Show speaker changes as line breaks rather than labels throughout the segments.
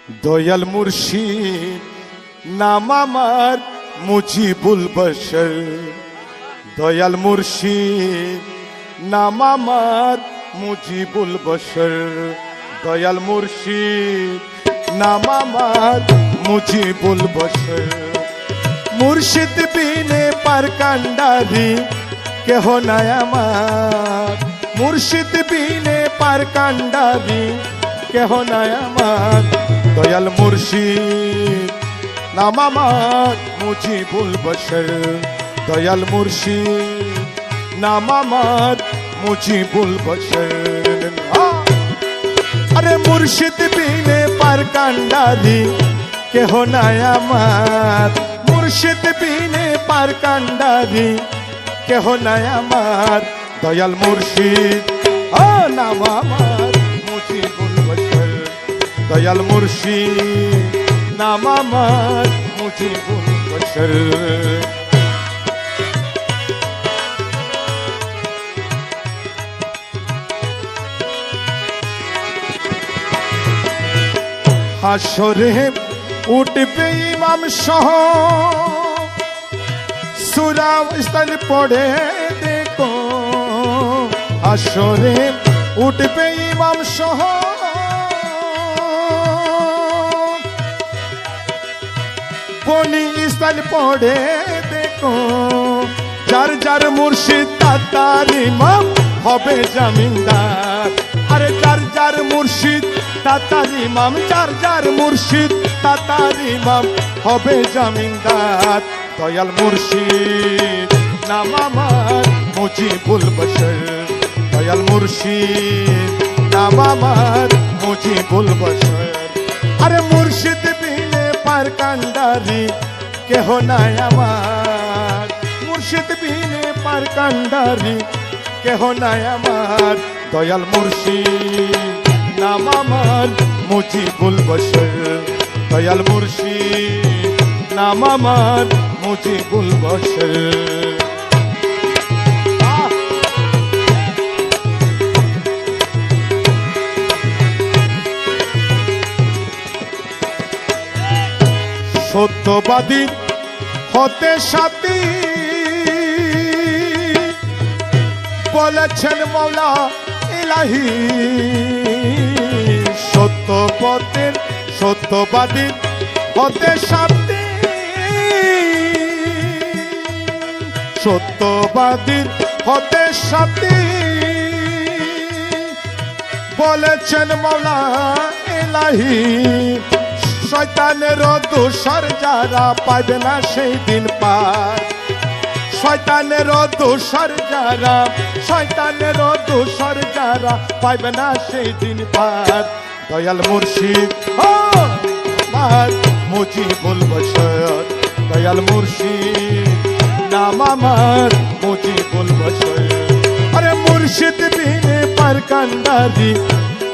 দয়াল মুর্শিদ নাম আমার মুজিবুল বশর। দয়াল মুর্শিদ নাম আমার মুজিবুল বশর। দয়াল মুর্শিদ নাম আমার মুজিবুল বশর। মুর্শিদ বিনে পার কান্ডারি কেহ নাই আমার। মুর্শিদ বিনে পার কান্ডারি কেহ নাই আমার। দয়াল মুর্শিদ নাম আমার মুজিবুল বশর। দয়াল মুর্শিদ নাম আমার মুজিবুল বশর। আরে মুর্শিদ বিনে পার কান্ডারি কেহ নাই আমার। মুর্শিদ বিনে পার কান্ডারি কেহ নাই আমার। দয়াল মুর্শিদ নাম আমার মুজিবুল বশর। দয়াল মুর্শিদ নাম আমার মুজিবুল বশর। হাসরে উঠবে ইমাম সহ সূরা ইসলাম পড়ে দেখো। হাসরে উঠবে ইমাম সহ বনি ইসলাম পড়ে দেখো। যার যার মুর্শিদ তার ইমাম হবে জমিনদার। আরে যার যার মুর্শিদ তার ইমাম। যার যার মুর্শিদ তার ইমাম হবে জমিনদার। দয়াল মুর্শিদ নাম আমার মুজিবুল বশর। দয়াল মুর্শিদ নাম আমার মুজিবুল বশর। আরে মুর্শিদ বিনে পার কান্ডারি কেহ নাই আমার। মুর্শিদ বিনে পার কান্ডারি কেহ নাই আমার। দয়াল মুর্শিদ নাম আমার মুজিবুল বশর। দয়াল মুর্শিদ নাম আমার মুজিবুল বশর। সত্যবাদী হতে সাথী বলেছেন মওলা ইলাহি। সত্য পথের সত্যবাদী হতে সাথী। সত্যবাদীর হতে সাথী বলেছেন মওলা ইলাহি। শয়তানের দোষর যারা পাবে না সেই দিন পার। শয়তানের দোষর যারা শয়তানের দোষর যারা পাবে না সেই দিন পার। দয়াল মুর্শিদ আমার মুজিবুল বশর। দয়াল মুর্শিদ নাম আমার মুজিবুল বশর। আরে মুর্শিদ বিনে পার কান্ডারি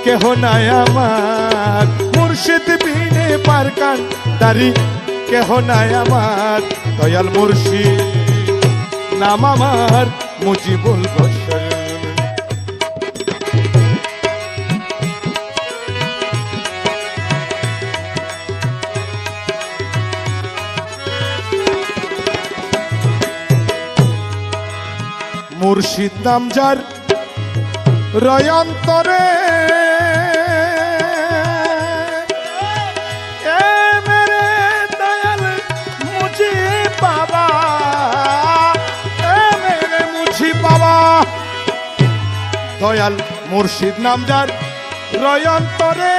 কেহ নাই আমার। মুর্শিদ বিনে পার কান্ডারি কেহ নাই আমার। দয়াল মুর্শিদ নাম আমার মুজিবুল বশর। মুর্শিদ নাম যার রয়ন্তরে দয়াল মুর্শিদ নাম যার রয়ন্তরে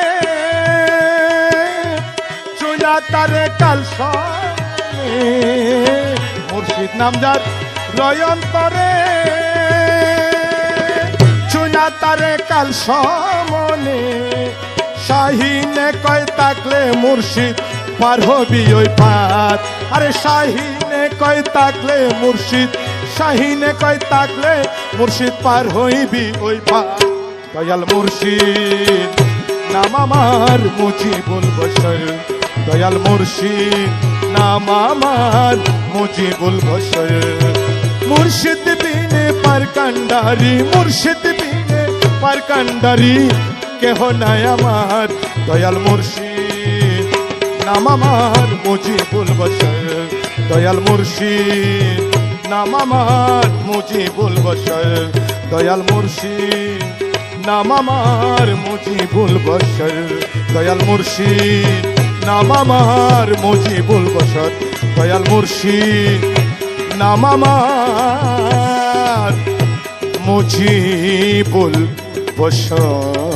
চুলা তারে কাল সনে। মুর্শিদ নাম যার রয়ন্তরে চুলা তারে কাল সমনে। শাহিনে কয় তাকলে মুর্শিদ পার হবি ওই পার। আরে শাহিনে কয় তাকলে মুর্শিদ শাহিনে কয় তাকলে মুর্শিদ পার হইবি ওই পার। দয়াল মুর্শিদ নাম আমার মুজিবুল বশর। দয়াল মুর্শিদ নাম আমার মুজিবুল বশর। মুর্শিদ বিনে পার কান্ডারি মুর্শিদ বিনে পার কান্ডারি কেহ নাই আমার। দয়াল মুর্শিদ নাম আমার মুজিবুল বশর দয়াল মুর্শিদ নাম আমার মুজিবুল বশর দয়াল মুর্শিদ নাম আমার মুজিবুল বশর দয়াল মুর্শিদ নাম আমার মুজিবুল বশর দয়াল মুর্শিদ নাম আমার মুজিবুল বশর